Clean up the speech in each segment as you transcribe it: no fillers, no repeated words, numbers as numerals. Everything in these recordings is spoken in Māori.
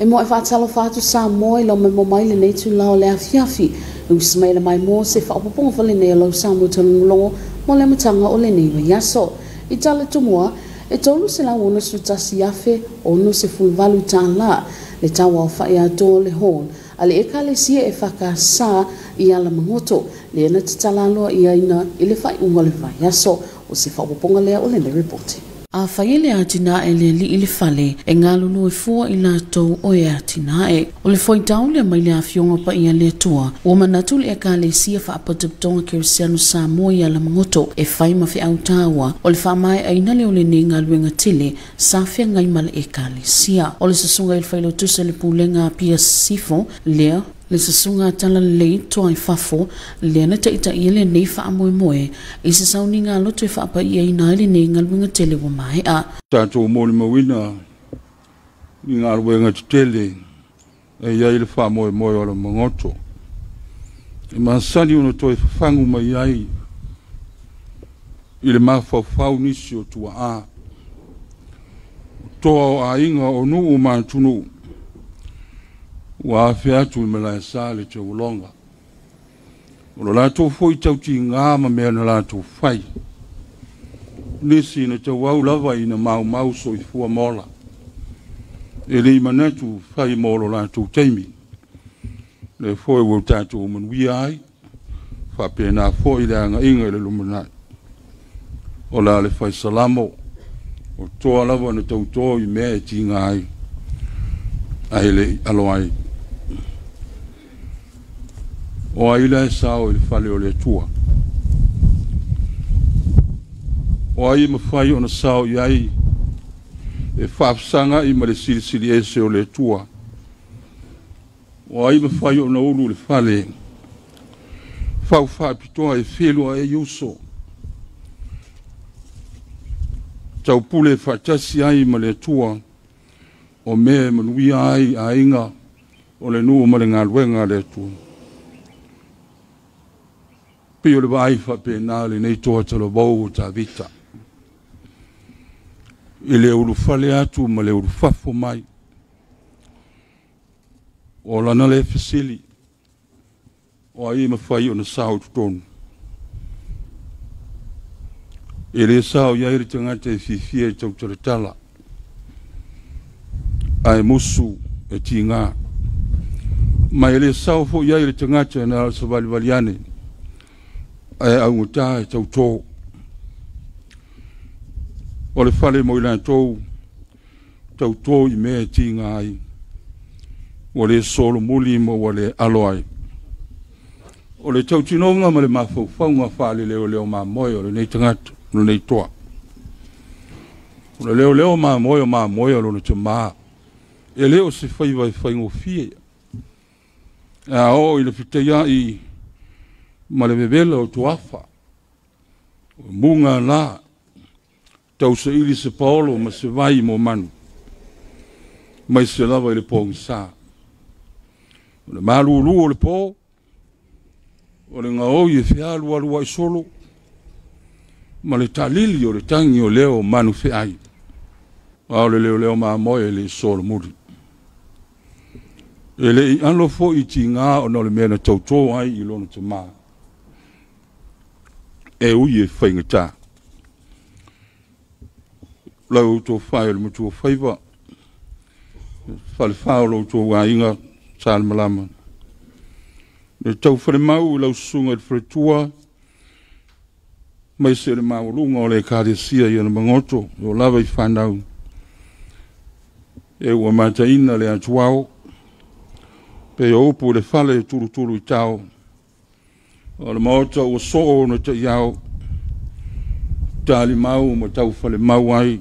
e mo e whaatalo whaatu sa moe lo me mo mai le nei tu lao le afiafi u smaila mai mo se whaapoponga whale nei lau sa mutalongolongo mo le matanga o le nei wa yaso i tala tumua e tolu se la wona su tasi afe o no se fulvalu la le tawa o whaia do le hon ale e kale sia e whaka sa i ala mangoto le ena titala loa i aina i le whai unga le vai yaso o se whaapoponga lea o le nei reporti. A whaiele atina e le li ili fale e ngā lulu e fua i la tau o e atina e. O le fwoi tau le mai le a fionga pa ia le tua. O manatu le e ka le sia wha apataptonga Kirisiano Samoa i ala mangoto e whai mawhi au tawa. O le wha mai aina le o le ne ngā luenga tele sa whia ngai male e ka le sia. O le sasunga il whailo tusa le pulenga pia sifo lea. Le sasunga tala le toa i fafo le na ta ita ile nei fa moe moe i se sauni ngā loto e fa pa ia ina ile nei ngā luenga tele wa mai a. Tātou mōni mawina i ngā luenga tele e ia ile fa moe moe o la mangoto. I masani uno toi whangu mai ai i le mawhawhau nisi o tua a. Toa o a inga o nuu mātunu wa fe atu me la sale te ulonga o la to foi tau ti nga ma me na la to fai nisi na te wau lava ina mau so i fua mola e le manatu fai molo la to taimi le foi wo tatu mun wi ai fa pena foi la nga inga le lumana o la le fai salamo o to lava na to i me ti nga ai ai le aloai o aila e sao i fale o le tua. O ai mawhai o na sao i ai e whaafsanga i ma le sili ese o le tua. O ai mawhai o na ulu le fale whaapitoa e whelua e yuso. Tau pule whaatasi ai ma le tua o me manui ai a inga o le nuu ma le ngā luenga le tua. Pio le vai fa penale nei toa talo bau ta vita. Ile ulu fale atu ma le ulu fafo mai. O lana le fesili. O ai ma fai o na sao tutonu. Ile sao iairi tangata e fifia e tau taratala. Ai musu e tinga. Ma ile sao fo iairi tangata na alsa valiane. Ai au ngota e tau tō. O le whale mo ilan tō, tau tō i mea ti ngā ai. O le solo muli mo o le aloai. O le tau tinonga ma le mawhauwhaunga whale leo mā moe o le nei tangata, no nei toa. O le leo mā moe o lo na te mā. E leo se whaiwai whaingo fie. A o i le whiteia i ma le vevela o tuafa. Munga la. Tau se ili se paolo ma se vai mo manu. Mai se lava i le pōngi sā. O le malu o le pō. O le ngā oi e whialu alua i solo. Ma le talili o le tangi o leo manu whiai. O le leo maa moe le solo muri. E le i alo fo i ti ngā o no le mena tautō ai i lona te maa. E ui e whaingata. Lau tō whai o le mutu o whaiva. Whale whao lau tō wā inga sāle malama. Le tau whare mau lau sunga i whare tua. Mai se le mau lunga o le kāre sia i ana mangoto. O lava i whanau. E ua mata ina le atuao. Pe o upu le whale turu i tau. O le maota o soo na te iau. Tali mau ma tau whale mau ai.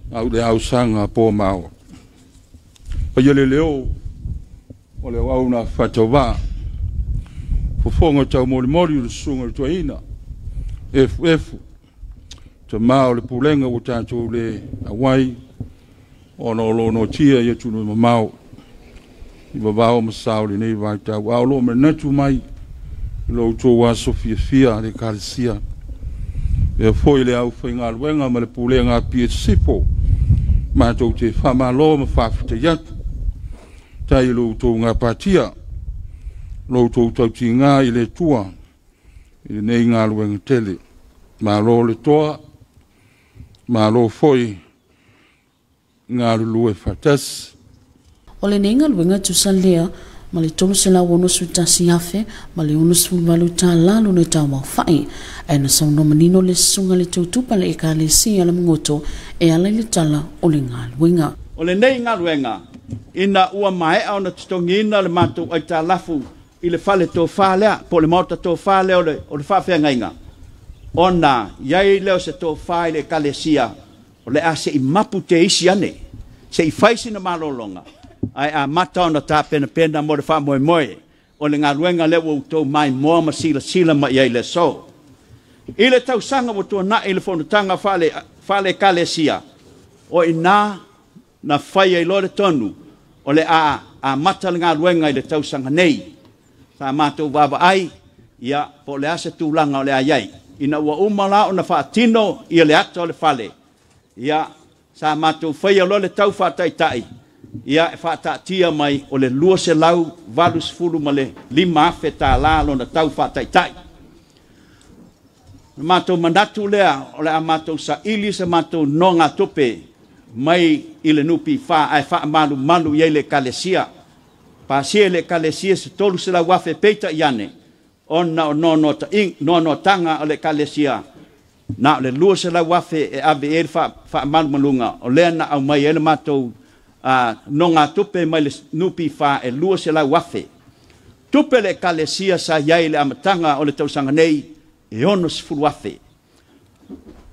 Au le au sanga po mau. Pa ia le leo. O le au na whatawa. Fofonga tau mori o le sunga tua ina. Efu. Te mau le pulenga o tātou le awai. O no lo no tia ia tunu ma mau. I wawao masao le nei vai tau. Au lo me natu mai. Lo tō wā Sofia le kāresia. E foi le au whainga luenga ma le pulenga pia sipo. Ma tō te whamalo ma whawhita yatu. tai lo to nga patia lo to ti nga ile tua ile nei nga lo ng tele ma lo le toa ma lo foi nga lu e fatas o le nenga luenga tu salia ma le tolu sela wono su tasi afe ma le ono su valu ta lalo ne ta wa fai e na sono manino le sunga le tutupa le ka le si ala ngoto e ala le tala o le nga luenga o le nei nga luenga ina ua mai au na tongina le matu ai ta lafu i le fale to fale po le mota to fale o le fa fe ngainga ona yai leo se to fale kalesia o le ase i mapu te isi ane se i faisi na malolonga ai a mata ona ta pena mo le fa moe o le ngaluenga le wo to mai mo ma sila ma yai le so ile tau sanga mo to na ile fo tanga fale kalesia o ina na fai ai lore tonu o le a mata le ngaluenga ile tau sanga nei sa mato baba ai ia po le ase tulanga o le ayai ina ua umala ona fa tino ia le ato le fale ia sa mato fai lo le tau fa tai ia fa ta tia mai o le lua se lau valus fulu male lima feta la lo na tau fa tai mato mandatu le o le amato sa ili se mato nonga tope mai ile nupi fa ai fa malu ye le kalesia pa se le kalesia se tolu se la wafe peita yane ona no tanga o le kalesia na le lua se la wafe e ave e fa malu malunga o le na au mai ele mato nonga tupe mai le nupi fa e lua se la wafe tupe le kalesia sa yai le amatanga o le tausanga nei e ono se fulu wafe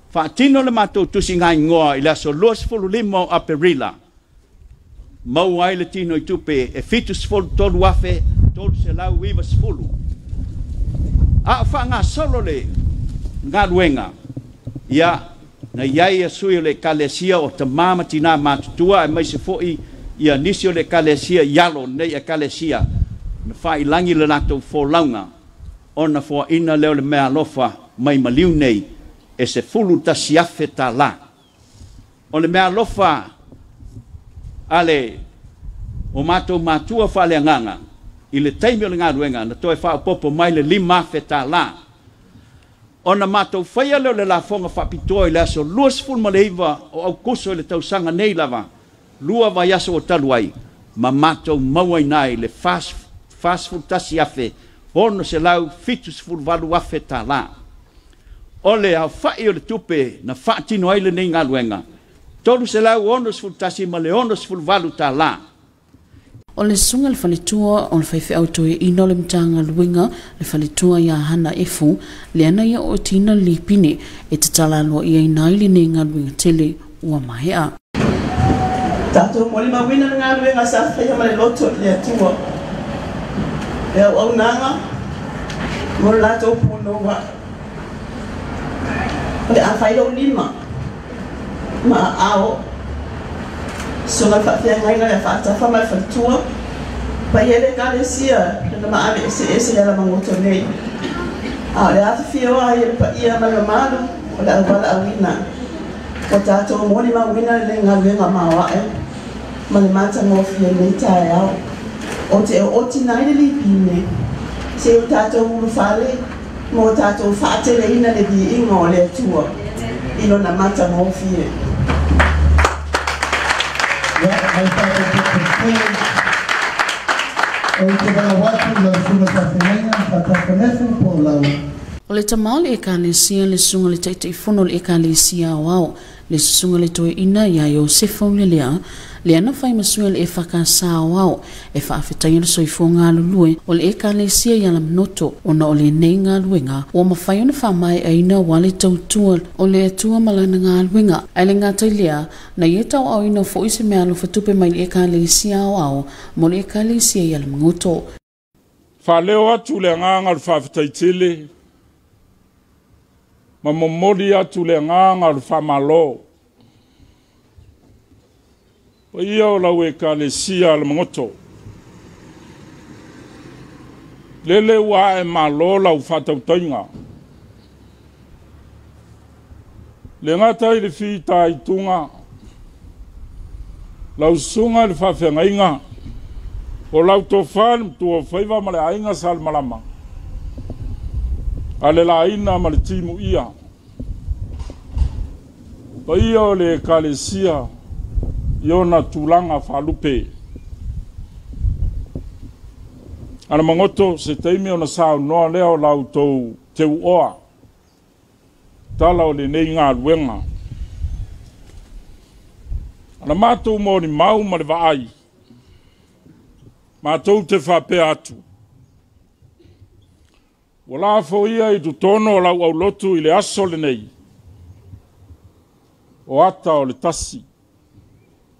fa tino le mato tusinga ngoa ila so lua se fulu limo a perila mau ai le tino i tupe e fitus fulu tolu wafe tolu se lau iwa se fulu a fa nga solo le nga luenga ia na yai a sui le kalesia o te mama tina matutua e mai se foi ia nisio le kalesia yalo nei a kalesia na fai langi le nato fo launga ona fo ina leo le mea lofa mai maliu nei e se fulu ta siafe ta la o le mea lofa ale o matua fa le nganga i le taimi o le ngaruenga na toe fa popo mai le lima fe ta la ona matou faia leo le lafonga faapitoa i le aso lua sefulu ma le iva o aukuso i le tausaga nei lava lua vaiaso o talu ai ma matou maua inā i le fasefulu tasi afe ono se lau fitu sefulu valu afe tālā o le aofaʻi o le tupe na faatino ai lenei galuega tolu se lau ono sefulu tasi ma le ono sefulu valu tālā o le sunga le falitua o le faifeʻautoe ina o le matagaluega le falitua ia hana efu le ana ia o tina lipine e tatalaloaʻia ina ai lenei galuega tele ua mahea tatou mo le mauina le galuega sa faia ma le loto i le atua e auaunaga mo le latou punoa o le afailau lima ma ao sunga faafeagaiga le faatafa ma le falitua paia le kalesia lana maale ese ia la magoto nei a o le afafioa ai le paia ma le malu o le auvalaauina o tatou mo le mauina le galuega maoaʻe ma le matagofia nei taeao o te otina ai le lipine se o tatou ulufale mo tatou faateleina le viiga o le atua i lona matagofie o le tamao le ekalesia le suga le taʻitaʻifono o le ekalesia aoao le susuga le toeina iā iosefa ulelea le ana fai masua le e fakasa aoao e faafetaia le soifua galulue o le ekalesia ia lamanoto ona o lenei galuega ua mafai ona faamaeaina ua le tautua o le atua ma lana galuega ae le gatai lea na ia tauaoina foʻi se mea alofa tupe mai le ekalesia aoao mo le ekalesia ia lamagoto Whaleo atu le nganga le whawhitaitele. Ma momori atu le nganga le whamalo. O ia o lau e ka le sia le mangoto. Lele wa e malo lau whatautainga. Le ngata i le whita i tunga. Lau sunga le whawhengainga. O lau tō whānu tō whaiva ma le ainga sal malama. A le la ina ma le timu ia. Pa ia o le kalesia iona tūlanga whalupe. Ana mangoto se teimi o na sao noa leo lau tō te uoa. Tala o le nei ngā ruenga. Ana mātou mō ni mau ma le vaai. Mātou te whape atu. Wala fo ia i tu tono o lau au lotu i le aso le nei. O ata o le tasi.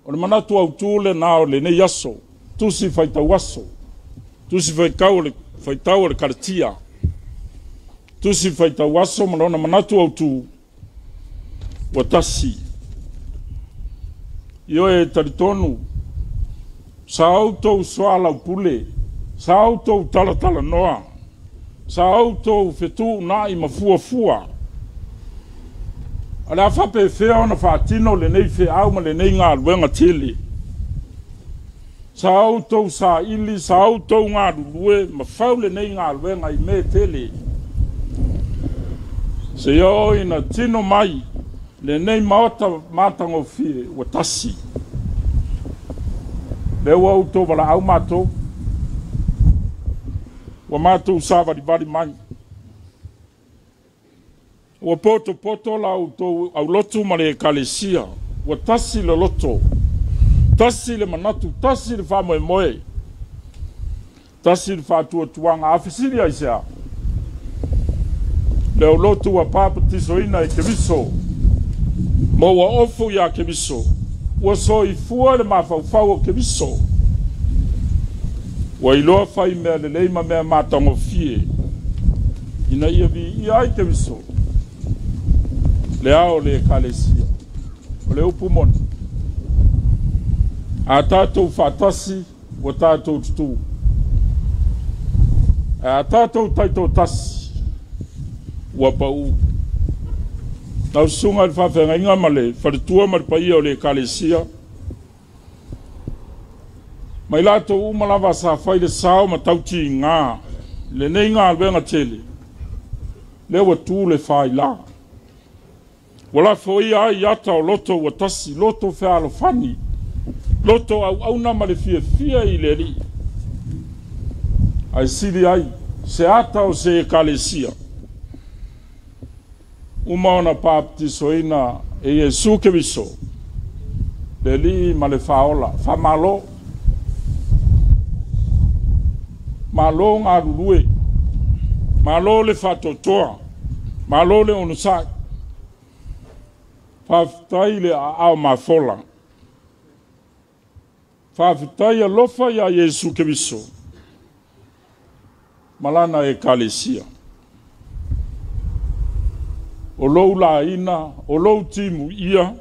O le manatu au tūle nā o le nei aso. Tusi whaitau aso. Tusi whaitau o le karatia. Tusi whaitau aso manona manatu au tū. O tasi. Io e taritonu. Sa autou soala pule. Sa autou tala noa. Sa autou fetu na i mafua fua. Ale a whape whea ona whaatino le nei whea au ma le nei ngā ruenga tele. Sa autou sa ili, sa autou ngā rurue, ma whau le nei ngā ruenga i me tele. Se iau ina tino mai, le nei maota mātango whie wa tasi. Leo autou wala au mātou. Wa mātou sa vari mai. Wa poto la au lotu ma le kalesia. Wa tasi le loto. Tasi le manatu. Tasi le wha moe. Tasi le wha tuanga. Awhisiri ai sea. Leo lotu wa pāpatiso ina i keviso. Mo wa ofu ya keviso. Wa so i fua le mawhau o keviso. Wa iloa whai mea le leima mea mātango fie. Ina ia vi ia ai keviso. Le ao le kalesia. O le upu moni. A tātou whātasi o tātou tutu. A tātou taito tasi. Ua pau. Nau sunga le whawhenga inga male. Wharitua maripai o le kalesia. Mai lato umalawa sa whai le sao ma tauti ngā. Le nei ngā alwenga tele. Le wa tū le whai la. Wala foi ai ata o loto wa tasi. Loto whea alo whani. Loto au na ma le fia i le ri. Ai siri ai. Se ata o se kalesia. Uma ona pāptiso ina e Jesu keviso. Le li ma le whaola. Whamalo. Malo ngā rurue. Malo le whatotoa. Malo le onusai. Whawhitai le ao mawhola. Whawhitai a lofa ia Jesu keviso. Malana e kalesia. O lou la ina, o lou timu ia.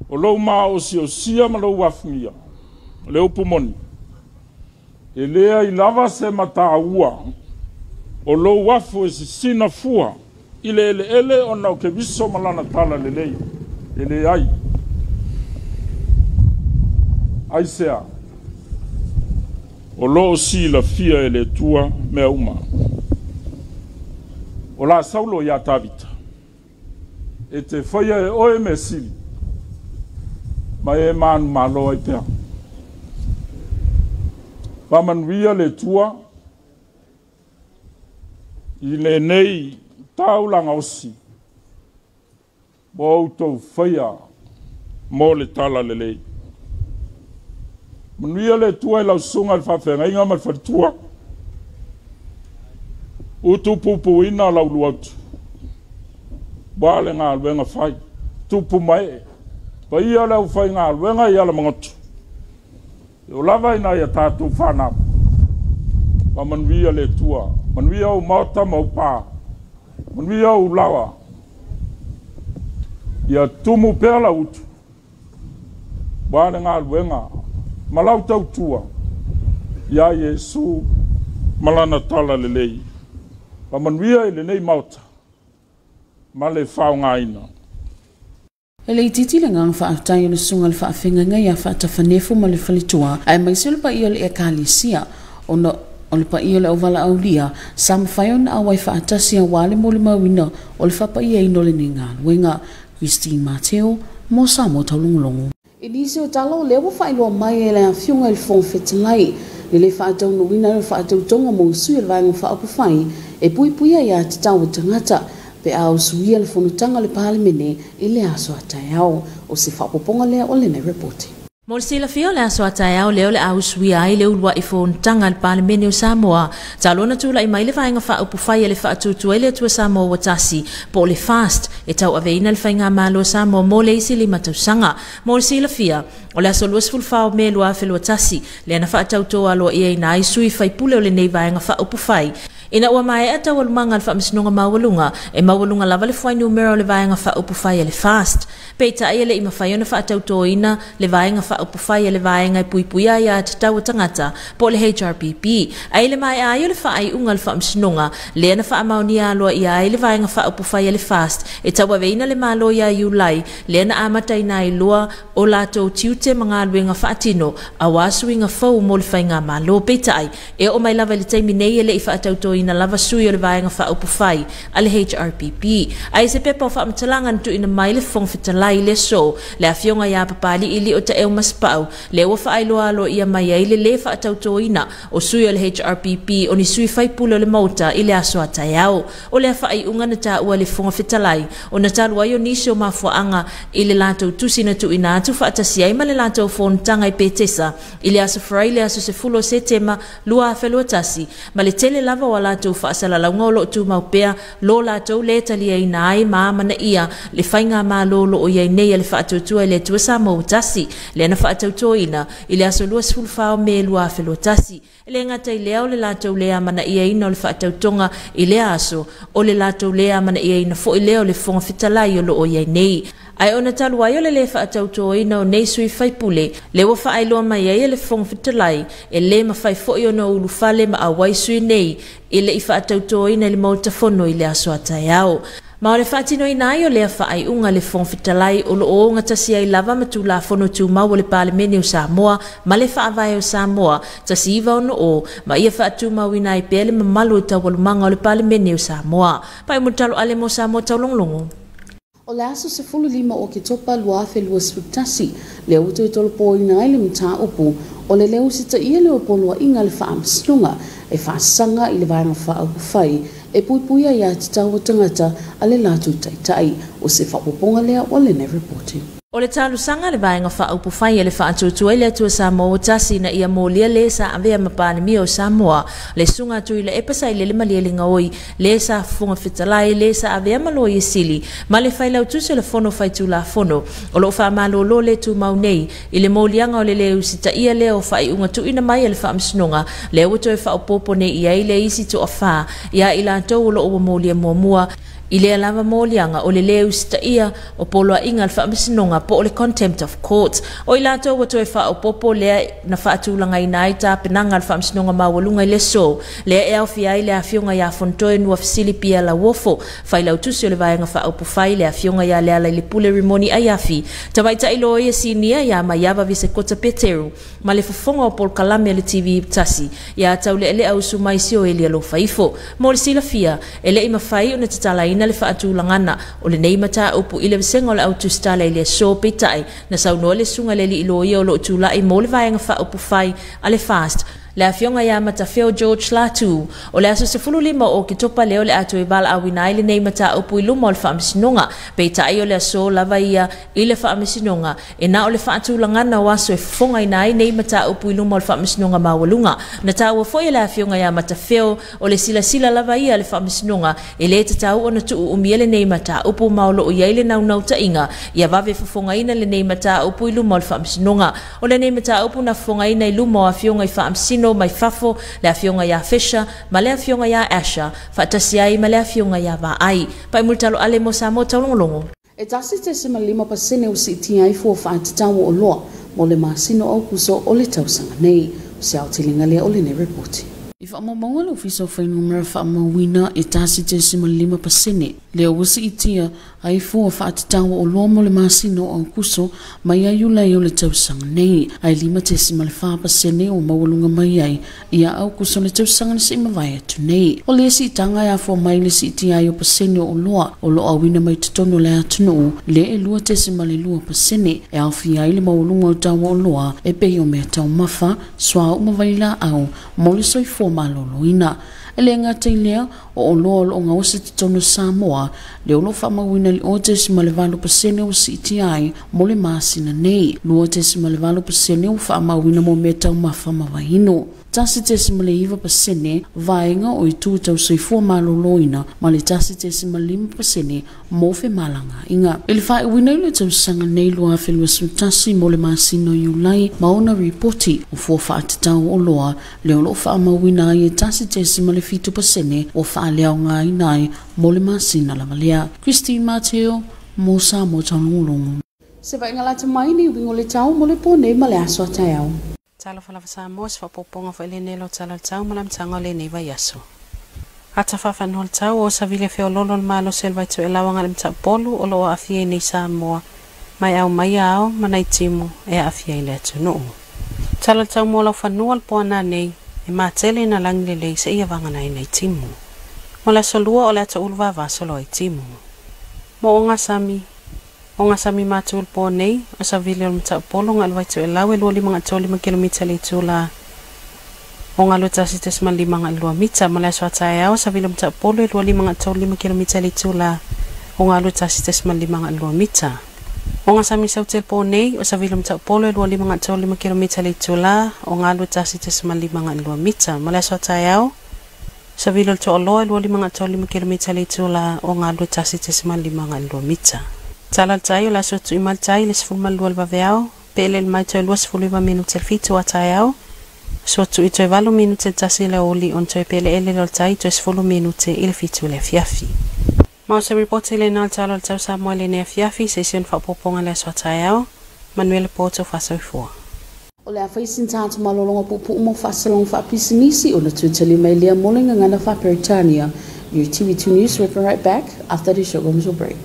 O lou maa o sia ma lou wafngia. O leu pumoni. E lea i lava se mata ua. O lou wafu e si sina fua. Ile ele o nau ke viso malana tala lelei. Ele ai. Ai sea. O loo si la fia ele tua mea uma. O la saulo ya tavita. E te whaia e oe me sili. Ma e manu malo ai pea. Wamanuia le tua. I le nei taulanga osi. Mo autou whaia. Mo le tala le lei. Manuia le tua e lau sunga le whawhenga. Inga ma le wharitua. Utu pupu ina lau luautu. Wale ngā alwenga whai. Tupu mai. Pa ia lau whai ngā alwenga i ala mangotu. O lava ina ia tātou whanau. Pa manuia le tua. Manuia o maota mau pā. Manuia o lawa. Ia tumu pēla utu. Wale ngā alwenga. Malau tau tua. Ia Jesu malana tala le lei. Pa manuia i le nei maota. Ma le whao ngā ina. Ele titi le ngang fa atai le sunga le fa afenga ngai ya fa tafanefu ma le falitua ai mai sul pa ia le kalisia ona o le pa ia le ovala aulia sam fayon a wai fa atasia wale mo le mawina o le fa pa ia ino le ninga wenga Christine Mateo mo sa mo taulungulongo Elise o talo le wo fa ilo mai ele afiunga le fon fetlai le fa atau no wina le fa atau tonga mo sui le vanga fa apu fai e pui pui ya te tau tangata pe au suia le fonutanga le palemene ile aso ataiao o se whapoponga lea o le nei reporti. Mo sila fio le aso ataiao leo le au suia ai le ulua i fonutanga le palemene o Samoa. Talona tula i mai le vaenga wha upu whai le wha atutu ele atua Samoa watasi po le fast e tau aveina le whainga malo Samoa mo le isi li matausanga. Mo sila fia o le aso luas fulfao me lua whelua tasi le ana wha atau toa loa ia ina ai sui whai pule o le nei vaenga wha upu whai. Ina ua mai ata walumanga le whaamisinonga mawalunga e mawalunga lava le whai numero le vaenga wha upu whai le fast. Peita ai le ima whai ona wha atau toina le vaenga wha upu whai le vaenga i puipuia ia te tau tangata po le HRPP. Ai le mai ai o le wha ai unga le whaamisinonga le ana wha amaunia aloa ia ai le vaenga wha upu whai le fast e taua veina le malo ia iulai le ana amata ina i lua o lato tiute mga aluenga wha atino a wasu inga fau mo le whainga malo. Peita ai e o mai lava le taiminei le i wha atau toina ina lava sui o le vaenga wha upu whai a le HRPP. Ai se pepa o wha amatalangan tu ina mai le fong fitalai le so le awhionga ia papali ili o ta eo maspau le ua wha ailoa alo ia mai ai le wha atauto ina o sui o le HRPP o ni sui whai pula o le mauta i le aso ataiao o le wha ai unga na ta ua le fonga fitalai o na talu ai o nisi o mafuanga i le lato tusina tu ina atu wha atasi ai ma le lato fontanga i petesa i le aso frai le aso se fulo se tema lua a whelua tasi ma le tele lava wala tu faasala la ngolo tu maupea lo la tu le tali ai nai ma mana ia le fainga ma lo o ia nei le faatu tu le tu sa mo tasi le na faatu tu ina ile aso lu sul fa me lu a felo tasi le ngata ile o le la tu le mana ia ina le faatu tonga ile aso o le la tu le mana ia ina fo ile o le fon fitala yo lo o ia nei ai ona talu ai le le fa atau to ina o nei sui fai pule le wa fa ai lo mai ai le fong fitalai e le ma fai fo yo no ulu fale ma awai sui nei ile i fa atau to ina le mo tafono ile aso ataiao ma o le fatino ina ai o le fa ai unga le fong fitalai o lo o ngata si ai lava ma tu la fono tu ma o le palemene o Samoa ma le fa vai o Samoa ta si va no o ma ia fa tu ma wina i pele ma malu ta wal manga o le palemene o Samoa pai mo talo ale mo Samoa taulonglongo. O le aso se fulu lima o ke topa lua whelua sputasi, le uto i tolo po ina ai le mta upu, o le leo sita ia le opolua inga le wha amslunga, e wha sanga i le vaenga wha au whai, e puipuia ia te tau tangata a le latu taitai, o se whapoponga lea o le ne reporting. O le talu sanga le vaenga wha upu whai le wha atutu ele atua Samoa tasi na ia molia le sa avea mapane mi o Samoa le sunga tu ile epasa ile le malia linga oi le sa funga fitalai le sa avea malo i sili ma le whai lau tusi le fono whai tu la fono o lo wha malo lo le tu maunei ile molianga o le leu sita ia le o whai unga tu ina mai le wha amsinonga le uto e wha upopo ne ia ile isi tu a wha ia ila tau lo o molia mua ile lava molianga o le leu sita ia o polo inga fa misinonga po le contempt of court o ila to wato e fa o popo le na fa tulanga inaita penanga fa misinonga mawalunga ile so le elfia ile afionga ya fontoe no ofisili pia la wofo fa ila utusi le vaenga fa opu fa ile afionga ya le ala ile pule rimoni ayafi tabaita ilo ye sinia ya mayava vise kota peteru ma le fonga o pol kalame le TV tasi ya taule ele au sumaisio ile lo faifo mo le silafia ele ima fai ona tatala ina le faatulangana o le nei mata upu ile senga o le autostala ile so pitai na sauno le sunga le ilo ia o lo tula i mo le vaenga fa upu fai ale fast le afionga ya matafeo George Latu o le aso se fulu lima o ki topa leo le ato e bala awina ile nei mata upu iluma o le whaamisinonga peitai o le aso lava ia ile whaamisinonga e na o le faatulangana waso e fonga ina nei mata upu iluma o le whaamisinonga mawalunga na taua foi le afionga ya matafeo o le sila lava ia le whaamisinonga e le tatau o na tuu umiele nei mata upu maolo o iaile nau ta inga ia vave fonga ina le nei mata upu iluma o le whaamisinonga o le nei mata upu na fonga ina iluma o afionga i whaamisino mai fafo le afionga ya Fisher ma le afionga ya Asher fatasiai ma le afionga ya Vaai pai multalo ale mo Samoa taulongolongo e tasi te se malima pasene o siti ai fo fa tatawo o loa mo le masino au kuso o le tausanga nei se au tilinga le o le ne report if amo mongolo fiso fa numero fa mo wina e tasi te se malima pasene Le wasi itia ai fua whaatitawa o loa mo le masino o kuso mai ai ula i o le tausanga nei. Ai 5% o mawalunga mai ai ia au kuso le tausanga na se mawai atu nei. O le si tanga ia fua mai le si itia ai o pasene o loa wina mai tutono le atunu le e 2% e awhi ai le mawalunga o tawa o loa e pei o mea tau mafa swa o mawaila au mo le soifua maloloina. Ele ngata i lea o loa o ngawasi tutono Samoa le olo whamawina li o 10% o si iti ai mo le masina nei. 10% o whamawina mo mea tau mafa mawahino. Tasi 10% vaenga o i tū tau soifua maloloina ma le tasi 5% mo fe malanga inga. Ele whae wina i le tau sanga nei loa whelua sutasi mo le masino i ulai maona reporti o fua whaatatau o loa le olo whamawina i e tasi 10% o whaaleo ngā inai mo le masina la malea. Christine Mateo, mo sa mo taunulongo. Se vai ngalata mai ni wingo le tau mo le pone ma le aso atayau. Tala falafa sa mos fa poponga fa le nelo tala tau malam tanga le nei vai aso. Ata fa fa nol tau o sa vile feo lolol malo selva tu elawanga le mta polu o lo afie nei sa moa. Mai au mai au manai timu e afie le atu no. Tala tau mo lau fa nual poana nei e matele na langi le se ia vanga nei timu. Mo la solua o le ata ulva va solo ai timu. Mo onga sami matul po nei o sa vile o mta polu ngal vai tu elawe luali mga toli mga kilomita le tula. O nga luta si tes man 5 mita mo la so ataya o sa vile mta polu luali mga toli mga kilomita le tula. O nga luta si tes man 5 mita. O nga sami sa hotel po nei o sa vile mta polu luali mga toli mga kilomita le tula. O nga luta si tes man 5 mita mo la so ataya o sa vile to olo luali mga toli mga kilomita le tula. O nga luta si tes man 5 mita. Tala tayo la so tu imal tayo les fulmal lual baveao pele el mai tayo luas fuliva minutel fitu atayao so tu ito evalo minutel tasile oli on tayo pele ele lol tayo to es fulu minutel il fitu le fiafi. Mau se reporte le nal talo tayo sa mo le ne fiafi session fa poponga le so atayao Manuel Porto fa soifua. O le afaisin tātu malolonga pupu umo whasalong whapisinisi o na tūtali mai lea molinga ngana whaperitania. Your TV2 News will be right back after the show comes will break.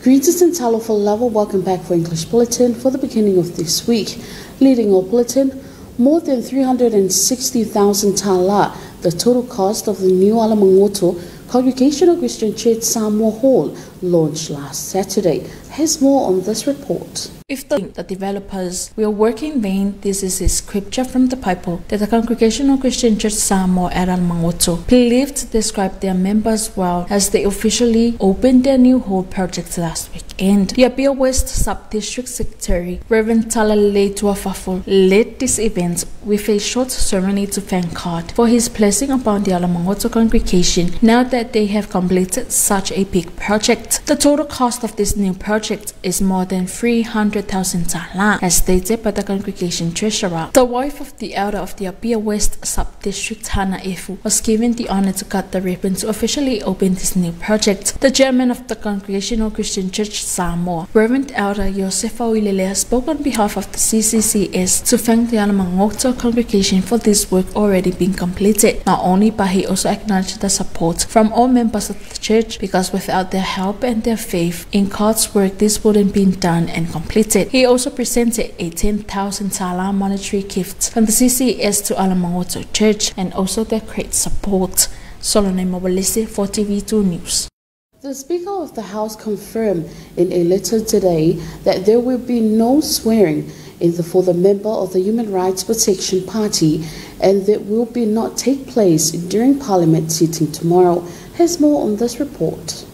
Greetings and talofa lava, welcome back for English Bulletin for the beginning of this week. Leading our bulletin, more than 360,000 tala, the total cost of the new Alamangoto Congregational Christian Church Samoa Hall launched last Saturday. Here's more on this report. If the developers will work in vain, this is a scripture from the Bible that the Congregational Christian Church Samoa at Alamangoto believed to describe their members well as they officially opened their new hall project last weekend. The Apia West Sub-District Secretary, Reverend Talalele Tuafafo, led this event with a short ceremony to thank God for his blessing upon the Alamangoto congregation now that they have completed such a big project. The total cost of this new project is more than 300,000 tala, as stated by the congregation treasurer. The wife of the elder of the Apia West Sub-District, Hana Efu, was given the honor to cut the ribbon to officially open this new project. The chairman of the Congregational Christian Church Samoa, Reverend Elder Josefa Uilele, spoke on behalf of the CCCS to thank the Alamangoto congregation for this work already being completed. Not only, but he also acknowledged the support from all members of the church, because without their help and their faith in God's work, this wouldn't be done and completed. He also presented a 10,000 tala monetary gift from the CCS to Alamangoto Church and also their great support. Solone Mobalese for TV2 News. The Speaker of the House confirmed in a letter today that there will be no swearing in for the member of the Human Rights Protection Party, and that will not take place during Parliament sitting tomorrow. Here's more on this report.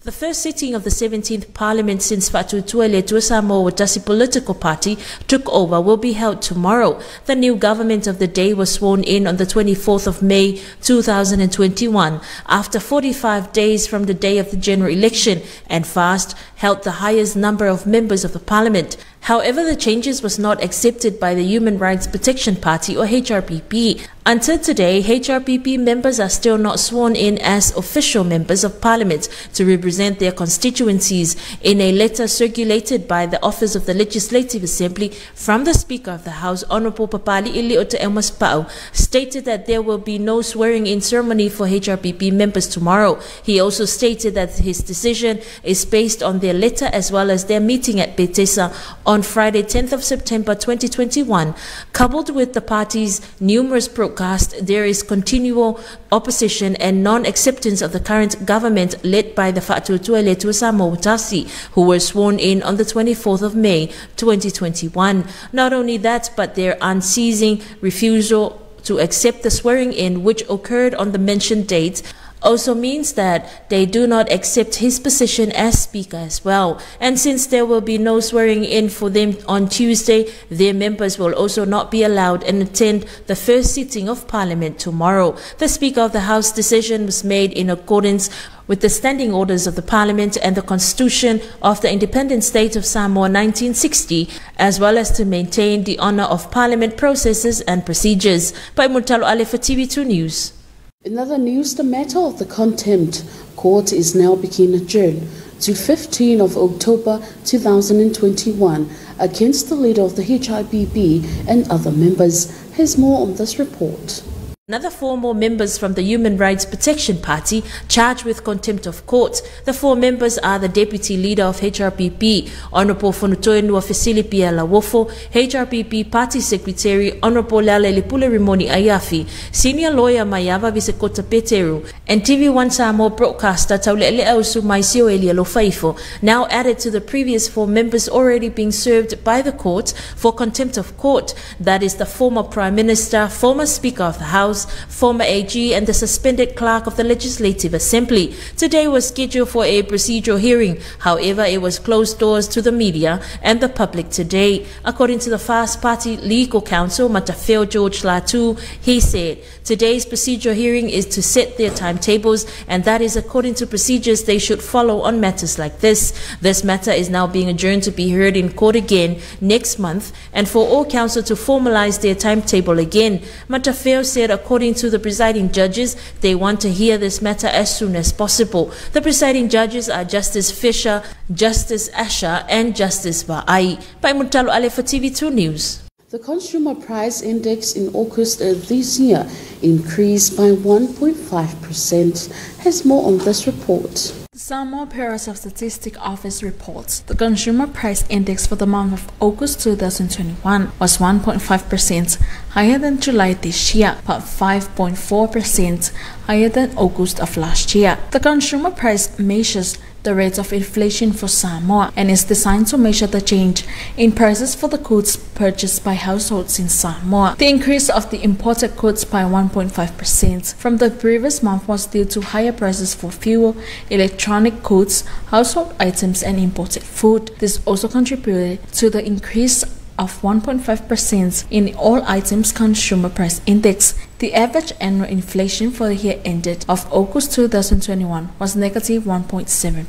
The first sitting of the 17th Parliament since Fatu Tuele Samoa Watasi political party took over will be held tomorrow. The new government of the day was sworn in on the 24th of May 2021 after 45 days from the day of the general election and fast held the highest number of members of the parliament. However, the changes was not accepted by the Human Rights Protection Party or HRPP. Until today, HRPP members are still not sworn in as official members of parliament to represent their constituencies. In a letter circulated by the Office of the Legislative Assembly from the Speaker of the House, Honorable Papali Iliota Elmas Pau, stated that there will be no swearing-in ceremony for HRPP members tomorrow. He also stated that his decision is based on their letter as well as their meeting at Betesa on Friday, 10th of September 2021. Coupled with the party's numerous broadcasts, there is continual opposition and non-acceptance of the current government led by the Fa'atuatua Letua Samoa Watasi, who were sworn in on the 24th of May 2021. Not only that, but their unceasing refusal to accept the swearing-in which occurred on the mentioned date also means that they do not accept his position as Speaker as well. And since there will be no swearing in for them on Tuesday, their members will also not be allowed and attend the first sitting of Parliament tomorrow. The Speaker of the House decision was made in accordance with the standing orders of the Parliament and the Constitution of the Independent State of Samoa 1960, as well as to maintain the honour of Parliament processes and procedures. Pai Murtalo Ale for TV2 News. In other news, the matter of the contempt court is now being adjourned to 15 of October 2021 against the leader of the HIPB and other members. Here's more on this report. Another 4 more members from the Human Rights Protection Party charged with contempt of court. The 4 members are the Deputy Leader of HRPP, Honorable Fonutoenua Fesilipi Lawofo, HRPP Party Secretary, Honorable Lalele Pulerimoni Ayafi, Senior Lawyer Mayava Visekota Peteru, and TV1 Samoa broadcaster Taulele Ausu Maisio Elia Lofaifo, now added to the previous 4 members already being served by the court for contempt of court. That is the former Prime Minister, former Speaker of the House, former AG and the suspended clerk of the Legislative Assembly. Today was scheduled for a procedural hearing. However, it was closed doors to the media and the public today. According to the FAST Party Legal Counsel, Matafeo George Latu, he said, today's procedural hearing is to set their timetables, and that is according to procedures they should follow on matters like this. This matter is now being adjourned to be heard in court again next month, and for all counsel to formalize their timetable again. Matafeo said, according to the presiding judges, they want to hear this matter as soon as possible. The presiding judges are Justice Fisher, Justice Asher, and Justice Va'ai. Pai Murtalo Ale for TV2 News. The Consumer Price Index in August this year increased by 1.5%. Has more on this report. The Samoa Bureau of Statistics Office reports the Consumer Price Index for the month of August 2021 was 1.5% higher than July this year, but 5.4% higher than August of last year. The Consumer Price measures the rate of inflation for Samoa and is designed to measure the change in prices for the goods purchased by households in Samoa. The increase of the imported goods by 1.5% from the previous month was due to higher prices for fuel, electronic goods, household items, and imported food. This also contributed to the increase of 1.5% in all items Consumer Price Index. The average annual inflation for the year ended of August 2021 was negative 1.7%.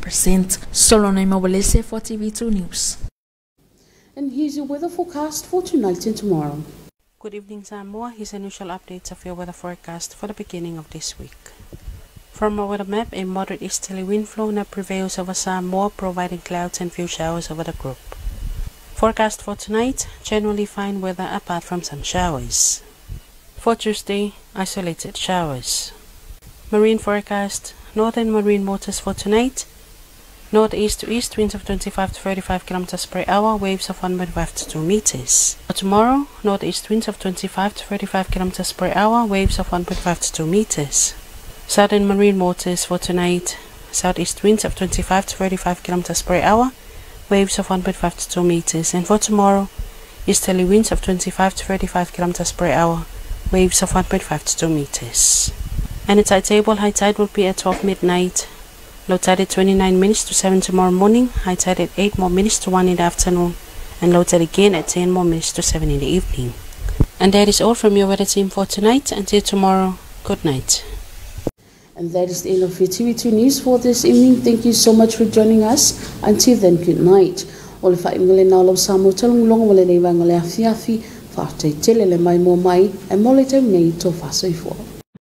Solonai Mawalese for TV2 News. And here's your weather forecast for tonight and tomorrow. Good evening, Samoa. Here's initial updates of your weather forecast for the beginning of this week. From our weather map, a moderate easterly wind flow now prevails over Samoa, providing clouds and few showers over the group. Forecast for tonight, generally fine weather apart from some showers. For Tuesday, isolated showers. Marine forecast, northern marine waters for tonight. Northeast to east winds of 25 to 35 km per hour, waves of 1.5 to 2 meters. For tomorrow, northeast winds of 25 to 35 km per hour, waves of 1.5 to 2 meters. Southern marine waters for tonight, southeast winds of 25 to 35 km per hour, waves of 1.5 to 2 meters. And for tomorrow, easterly winds of 25 to 35 km per hour, waves of 1.5 to 2 meters. And the tide table, high tide will be at 12 midnight, low tide at 29 minutes to 7 tomorrow morning, high tide at 8 more minutes to 1 in the afternoon, and low tide again at 10 more minutes to 7 in the evening. And that is all from your weather team for tonight. Until tomorrow, good night. And that is the end of your TV2 News for this evening. Thank you so much for joining us. Until then, good night. Ole whaingole nā lau Samoa talungulonga wale nei wangole a fiafi, whaatei tele le mai mo mai, e mole tau nei tō whasoifua.